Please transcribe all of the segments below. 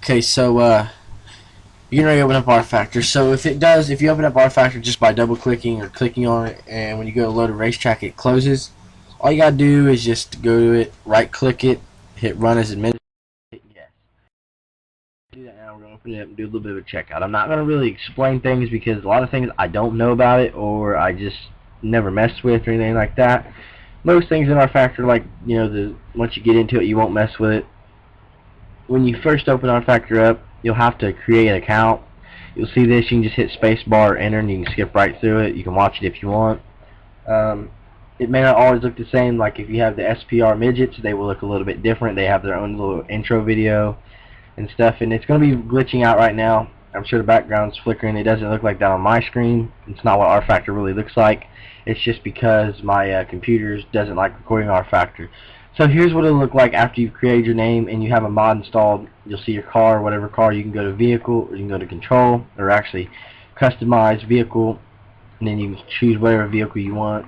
Okay, so you're gonna open up Rfactor. So if you open up Rfactor just by double clicking or clicking on it, and when you go to load a racetrack, it closes. All you gotta do is just go to it, right click it, hit run as administrator, hit yes. Do that now. We're gonna open it up and do a little bit of a checkout. I'm not gonna really explain things because a lot of things I don't know about it or I just never messed with or anything like that. Most things in Rfactor, like once you get into it, you won't mess with it. When you first open Rfactor up, you'll have to create an account. You'll see this. You can just hit spacebar or enter and you can skip right through it. You can watch it if you want. It may not always look the same. Like if you have the SPR midgets, they will look a little bit different. They have their own little intro video and stuff, and it's going to be glitching out right now. I'm sure the background's flickering. It doesn't look like that on my screen. It's not what Rfactor really looks like. It's just because my computer doesn't like recording Rfactor. So here's what it'll look like after you've created your name and you have a mod installed. You'll see your car, whatever car. You can go to vehicle, or you can go to control, or actually customize vehicle, and then you can choose whatever vehicle you want.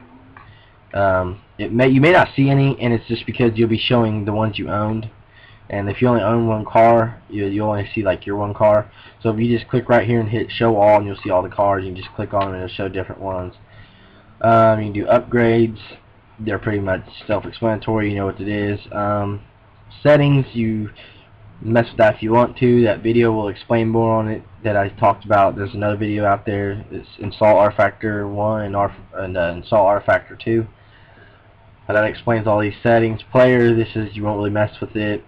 You may not see any, and it's just because you'll be showing the ones you owned. And if you only own one car, you only see like your one car. So if you just click right here and hit show all, and you'll see all the cars. You can just click on them and it'll show different ones. You can do upgrades. They're pretty much self-explanatory. You know what it is. Settings, you mess with that if you want to. That video will explain more on it that I talked about. There's another video out there. It's install Rfactor 1 and install Rfactor 2. That explains all these settings. Player, this is, you won't really mess with it.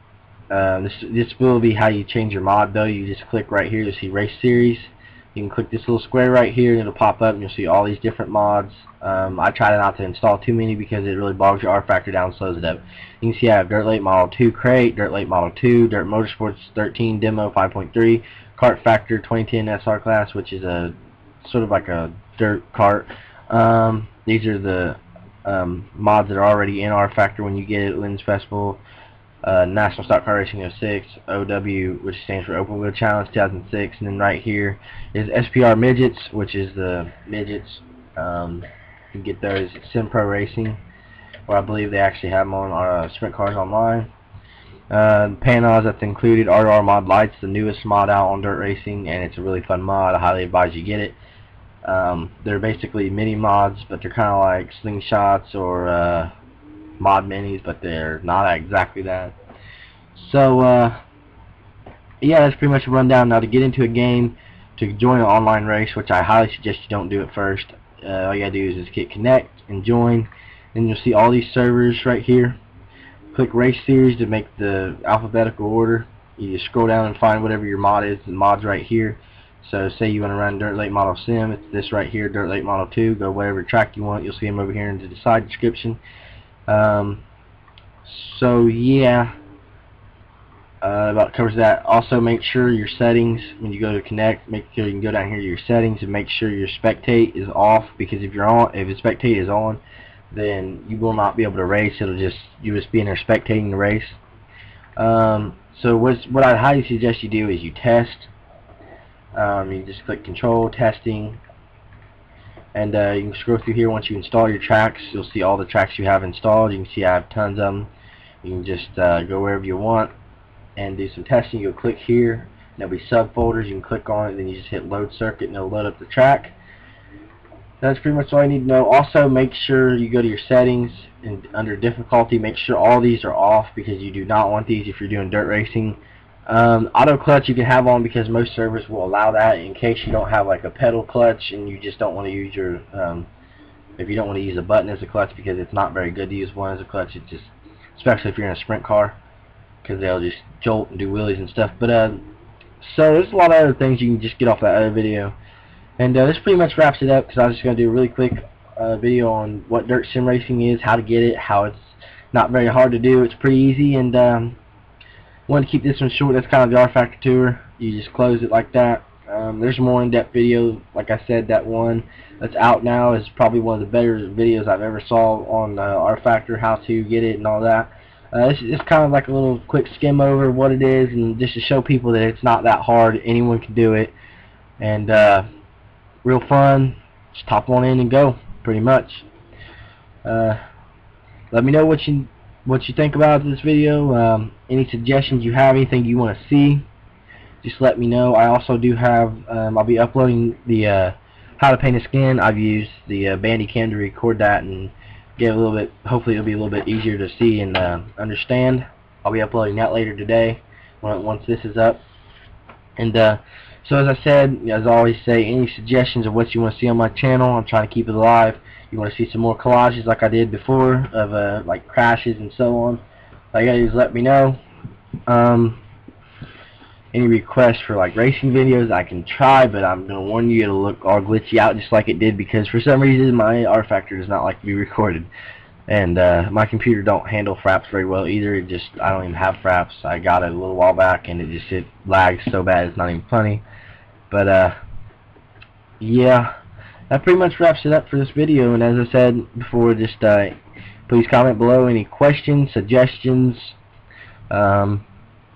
This will be how you change your mod though. You just click right here to see race series. You can click this little square right here and it'll pop up and you'll see all these different mods. I try not to install too many because it really bogs your Rfactor down and slows it up. You can see I have Dirt Late Model 2 Crate, Dirt Late Model 2, Dirt Motorsports 13 Demo 5.3, Kart Factor 2010 SR Class, which is a sort of like a dirt kart. These are the mods that are already in Rfactor when you get it. Lens Festival, National Stock Car Racing 06, OW, which stands for Open Wheel Challenge 2006, and then right here is SPR Midgets, which is the midgets. You can get those at Sim Pro Racing, where I believe they actually have them on our sprint cars online. Panos that's included, RR Mod Lights, the newest mod out on dirt racing, and it's a really fun mod. I highly advise you get it. They're basically mini mods, but they're kind of like slingshots or mod minis, but they're not exactly that. So yeah, that's pretty much a rundown. Now to get into a game, to join an online race, which I highly suggest you don't do it first, all you gotta do is just hit connect and join, and you'll see all these servers right here. Click race series to make the alphabetical order. You just scroll down and find whatever your mod is. The mod's right here. So say you want to run Dirt Late Model Sim, it's this right here, Dirt Late Model 2. Go whatever track you want. You'll see them over here in the side description. So yeah, about covers that. Also make sure your settings, when you go to connect, make sure you can go down here to your settings and make sure your spectate is off, because if the spectate is on, then you will not be able to race. You'll just be in there spectating the race. So what I highly suggest you do is you test. You just click control, testing, and you can scroll through here. Once you install your tracks, you'll see all the tracks you have installed. You can see I have tons of them. You can just go wherever you want and do some testing. You'll click here, and there'll be subfolders. You can click on it, then you just hit load circuit, and it'll load up the track. That's pretty much all you need to know. Also, make sure you go to your settings and under difficulty, make sure all these are off, because you do not want these if you're doing dirt racing. Auto clutch you can have on because most servers will allow that in case you don't have like a pedal clutch and you just don't want to use your if you don't want to use a button as a clutch, because it's not very good to use one as a clutch. It's just, especially if you're in a sprint car, because they'll just jolt and do wheelies and stuff. But so there's a lot of other things you can just get off that other video, and this pretty much wraps it up, because I was just going to do a really quick video on what dirt sim racing is, how to get it, how it's not very hard to do. It's pretty easy, and wanted to keep this one short. That's kind of the Rfactor tour. You just close it like that. There's a more in-depth video. Like I said, that one that's out now is probably one of the better videos I've ever saw on Rfactor, how to get it and all that. It's kind of like a little quick skim over what it is, and just to show people that it's not that hard. Anyone can do it, and real fun. Just hop on in and go, pretty much. Let me know what you think about this video. Any suggestions you have, anything you want to see. just let me know. I also do have, I'll be uploading the how to paint a skin. I've used the Bandicam to record that and get a little bit, hopefully it'll be a little bit easier to see and understand. I'll be uploading that later today once this is up. And so as I said, as I always say, any suggestions of what you want to see on my channel, I'm trying to keep it alive. You want to see some more collages like I did before of like crashes and so on, all you gotta do is let me know. Any requests for like racing videos, I can try, but I'm gonna warn you, it'll look all glitchy out just like it did, because for some reason my R-Factor does not like to be recorded, and my computer don't handle fraps very well either. I don't even have fraps. I got it a little while back and it lags so bad it's not even funny. But yeah, that pretty much wraps it up for this video. And as I said before, just please comment below any questions, suggestions.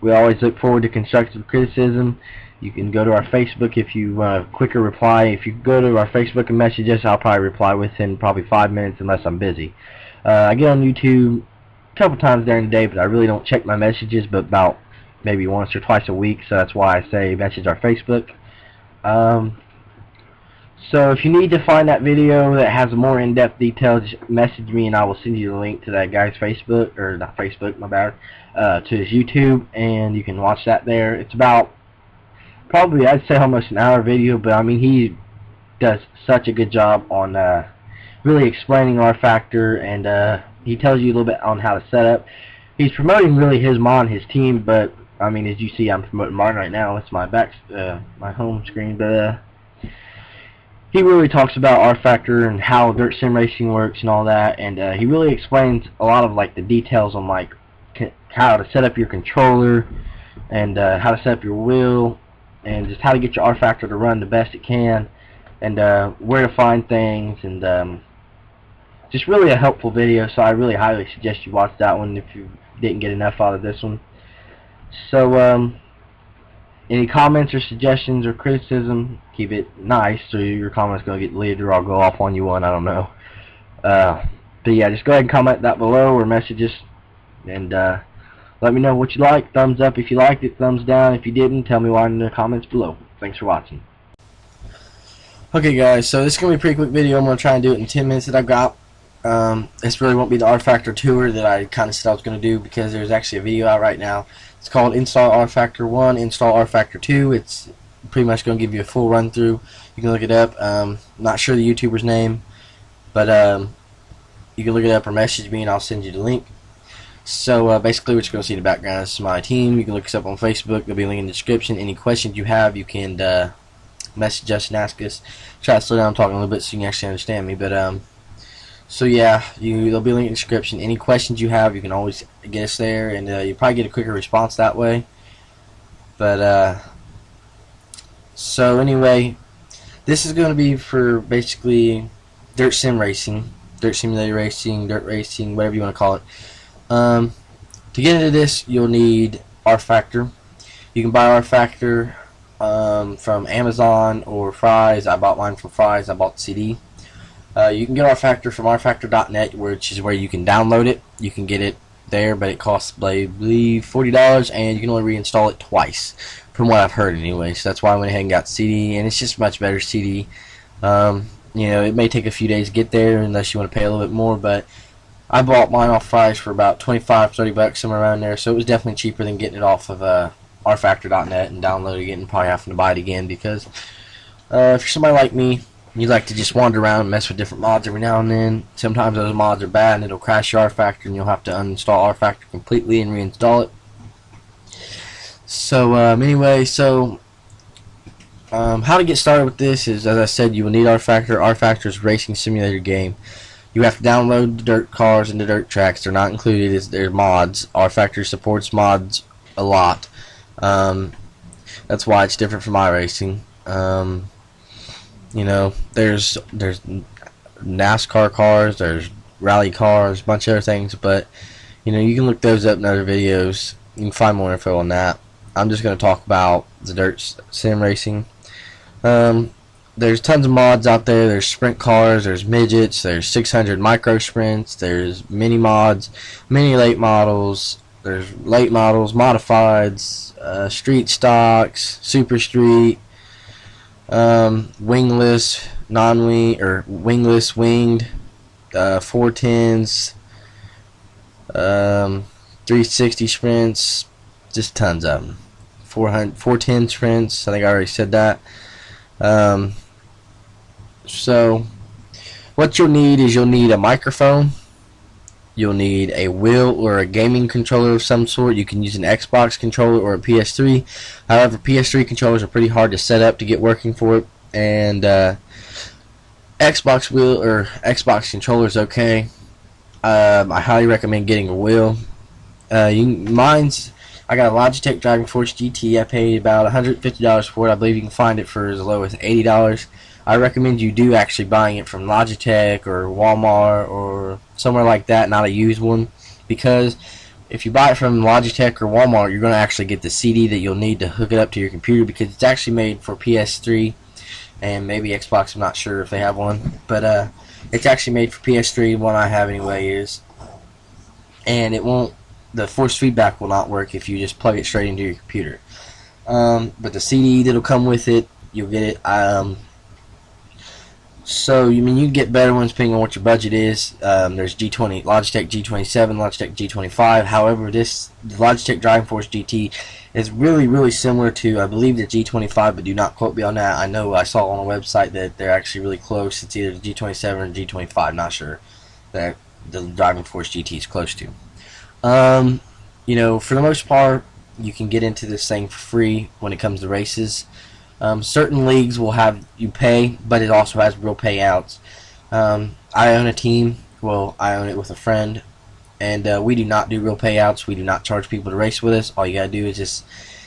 We always look forward to constructive criticism. You can go to our Facebook if you want a quicker reply. If you go to our Facebook and message us, I'll probably reply within probably 5 minutes unless I'm busy. I get on YouTube a couple times during the day, but I really don't check my messages but about maybe once or twice a week, so that's why I say message our Facebook. So if you need to find that video that has more in-depth details, just message me and I will send you the link to that guy's Facebook, or not Facebook, my bad, to his YouTube, and you can watch that there. It's about probably, I'd say, almost an hour video, but I mean, he does such a good job on really explaining R-Factor, and he tells you a little bit on how to set up. He's promoting really his mod, his team, but I mean, as you see, I'm promoting mine right now. It's my my home screen, but he really talks about R-Factor and how dirt sim racing works and all that, and he really explains a lot of like the details on like how to set up your controller and how to set up your wheel and just how to get your R-Factor to run the best it can, and where to find things, and just really a helpful video. So I really highly suggest you watch that one if you didn't get enough out of this one. So any comments or suggestions or criticism, keep it nice, so your comment's going to get deleted or I'll go off on you one, I don't know. But yeah, just go ahead and comment that below or message us, and let me know what you like. Thumbs up if you liked it, thumbs down if you didn't. Tell me why in the comments below. Thanks for watching. Okay guys, so this is going to be a pretty quick video. I'm going to try and do it in 10 minutes that I've got. This really won't be the R-Factor tour that I kind of said I was going to do, because there's actually a video out right now. It's called Install R-Factor 1, Install R-Factor 2. It's pretty much going to give you a full run through. You can look it up. Not sure the YouTuber's name, but you can look it up or message me and I'll send you the link. So basically what you're going to see in the background is my team. You can look us up on Facebook. There'll be a link in the description. Any questions you have, you can message us and ask us. Try to slow down talking a little bit so you can actually understand me. But so yeah, there'll be a link in the description. Any questions you have, you can always get us there, and you'll probably get a quicker response that way. But so anyway, this is going to be for basically dirt sim racing, dirt simulator racing, dirt racing, whatever you want to call it. To get into this, you'll need R-Factor. You can buy R-Factor from Amazon or Fry's. I bought mine from Fry's. I bought the CD. You can get R-Factor from rfactor.net, which is where you can download it. You can get it there, but it costs, I believe, $40, and you can only reinstall it twice, from what I've heard anyway. So that's why I went ahead and got CD, and it's just much better CD. You know, it may take a few days to get there unless you want to pay a little bit more, but I bought mine off Fry's for about 25, 30 bucks, somewhere around there, so it was definitely cheaper than getting it off of rfactor.net and downloading it and probably having to buy it again, because if you're somebody like me, you like to just wander around and mess with different mods every now and then. Sometimes those mods are bad and it'll crash your R-Factor and you'll have to uninstall R-Factor completely and reinstall it. So anyway, so how to get started with this is, as I said, you will need R-Factor. R-Factor is a racing simulator game. You have to download the dirt cars and the dirt tracks. They're not included. They're mods. R-Factor supports mods a lot. That's why it's different from iRacing. You know, there's NASCAR cars, there's rally cars, a bunch of other things, but you know, you can look those up in other videos. You can find more info on that. I'm just going to talk about the dirt sim racing. There's tons of mods out there. There's sprint cars, there's midgets, there's 600 micro sprints, there's mini mods, mini late models, There's late models, modifieds, street stocks, super street, wingless, non-wing or wingless, winged, 410s, 360 sprints, just tons of them. 410 sprints. I think I already said that. So what you'll need is you'll need a microphone. You'll need a wheel or a gaming controller of some sort. You can use an Xbox controller or a PS3. However, PS3 controllers are pretty hard to set up to get working for it, and Xbox wheel or Xbox controller is okay. I highly recommend getting a wheel. I got a Logitech Driving Force GT. I paid about $150 for it. I believe you can find it for as low as $80. I recommend you do actually buying it from Logitech or Walmart or somewhere like that, not a used one, because if you buy it from Logitech or Walmart, you're going to actually get the CD that you'll need to hook it up to your computer, because it's actually made for PS3 and maybe Xbox. I'm not sure if they have one, but it's actually made for PS3. One I have anyway is, and the force feedback will not work if you just plug it straight into your computer. But the CD that'll come with it, you'll get it. So you can get better ones depending on what your budget is. There's Logitech G27, Logitech G25. However, the Logitech Driving Force GT is really similar to, I believe, the G25, but do not quote me on that. I know I saw on a website that they're actually really close. It's either the G27 or the G25. Not sure that the Driving Force GT is close to. For the most part, you can get into this thing for free when it comes to races. Certain leagues will have you pay, but it also has real payouts. I own a team. Well, I own it with a friend, and we do not do real payouts. We do not charge people to race with us. All you gotta do is just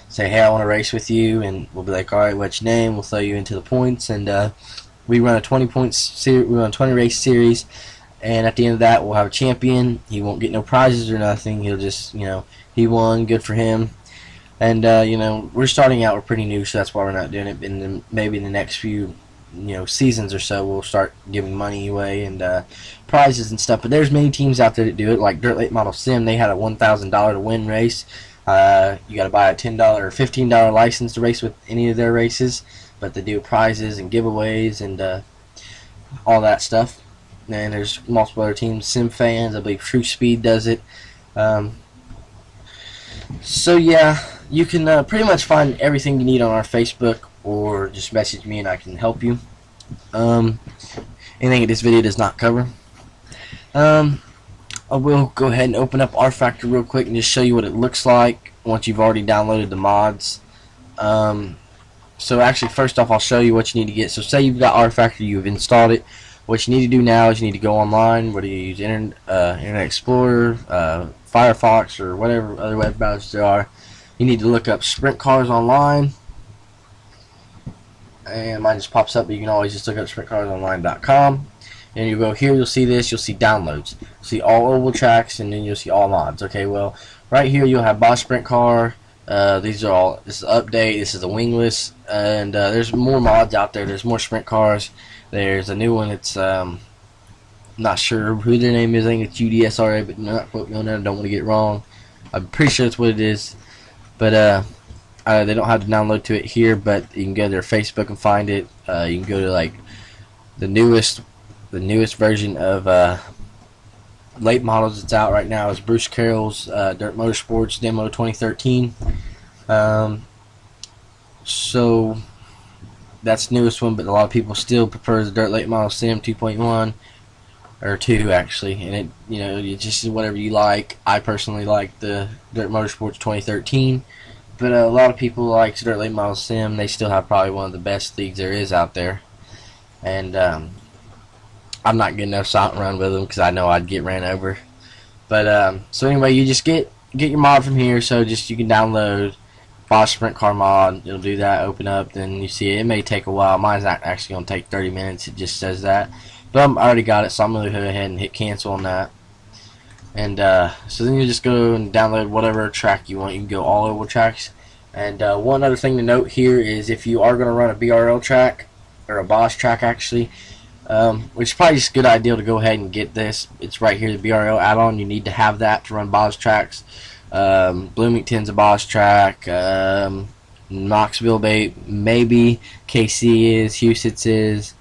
say, "Hey, I want to race with you," and we'll be like, "All right, what's your name?" We'll throw you into the points, and we run a 20 race series. And at the end of that, we'll have a champion. He won't get no prizes or nothing. He'll just, he won. Good for him. And we're starting out. We're pretty new, so that's why we're not doing it. And then maybe in the next few, seasons or so, we'll start giving money away and prizes and stuff. But there's many teams out there that do it, like Dirt Late Model Sim. They had a $1,000 to win race. You got to buy a $10 or $15 license to race with any of their races. But they do prizes and giveaways and all that stuff. And there's multiple other teams, Sim Fans. I believe True Speed does it. So yeah, you can pretty much find everything you need on our Facebook, or just message me and I can help you. Anything this video does not cover. I will go ahead and open up Rfactor real quick and just show you what it looks like once you've already downloaded the mods. So actually, first off, I'll show you what you need to get. So say you've got Rfactor, you've installed it. What you need to do now is you need to go online, whether you use Internet Explorer, Firefox, or whatever other web browsers there are. You need to look up sprint cars online, and mine just pops up, but you can always just look up sprintcarsonline.com, and you go here, you'll see this, you'll see downloads, you'll see all oval tracks, and then you'll see all mods. Okay, well, right here you'll have Boss Sprint Car. These are all, this is update, this is the wingless, and there's more mods out there. There's more sprint cars. There's a new one. It's not sure who their name is. I think it's UDSRA, but not quote me on that. I don't want to get it wrong. I'm pretty sure that's what it is, but they don't have to download to it here. But you can go to their Facebook and find it. You can go to like the newest version of late models that's out right now is Bruce Carroll's Dirt Motorsports Demo 2013. So that's the newest one, but a lot of people still prefer the Dirt Late Model Sim 2.1 or 2 actually, and it it's just whatever you like. I personally like the Dirt Motorsports 2013, but a lot of people like the Dirt Late Model Sim. They still have probably one of the best leagues there is out there, and I'm not good enough to run with them because I know I'd get ran over. But so anyway, you just get your mod from here. So just you can download Boss Sprint Car mod. It'll do that. Open up, then you see it. It may take a while. Mine's not actually gonna take 30 minutes. It just says that. But I already got it, so I'm gonna go ahead and hit cancel on that. And so then you just go and download whatever track you want. You can go all over tracks. And one other thing to note here is if you are gonna run a BRL track or a Boss track actually. Which is probably just a good idea to go ahead and get this. It's right here, the BRL add-on. You need to have that to run Boss tracks. Bloomington's a boss track. Knoxville maybe. KC is. Houston's is.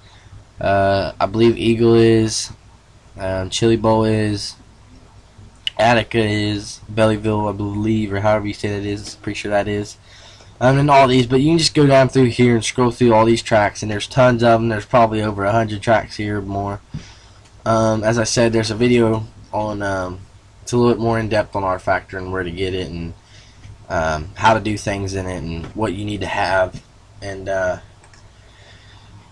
I believe Eagle is. Chili Bowl is. Attica is. Bellyville, I believe, or however you say that is. Pretty sure that is. And all these, but you can just go down through here and scroll through all these tracks, and there's tons of them. There's probably over 100 tracks here or more. As I said, there's a video on it's a little bit more in depth on Rfactor and where to get it, and how to do things in it, and what you need to have. And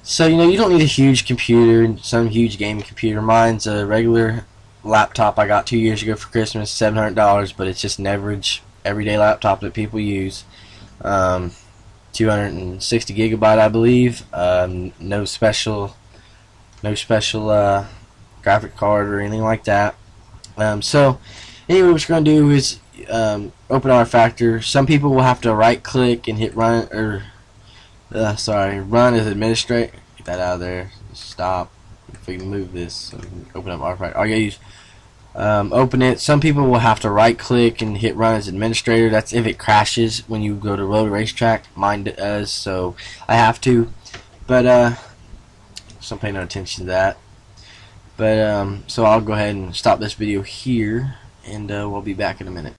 so you don't need a huge computer, some huge gaming computer. Mine's a regular laptop I got 2 years ago for Christmas, $700, but it's just an average everyday laptop that people use. 260 gigabyte, I believe. No special graphic card or anything like that. So anyway, what we're going to do is open Rfactor. Some people will have to right click and hit run, or run as administrator. Get that out of there. Stop. If we can move this so we can open up Rfactor. All you gotta use open it. Some people will have to right click and hit run as administrator. That's if it crashes when you go to load a racetrack. Mine does, so I have to, but so I'm paying no attention to that. But so I'll go ahead and stop this video here, and we'll be back in a minute.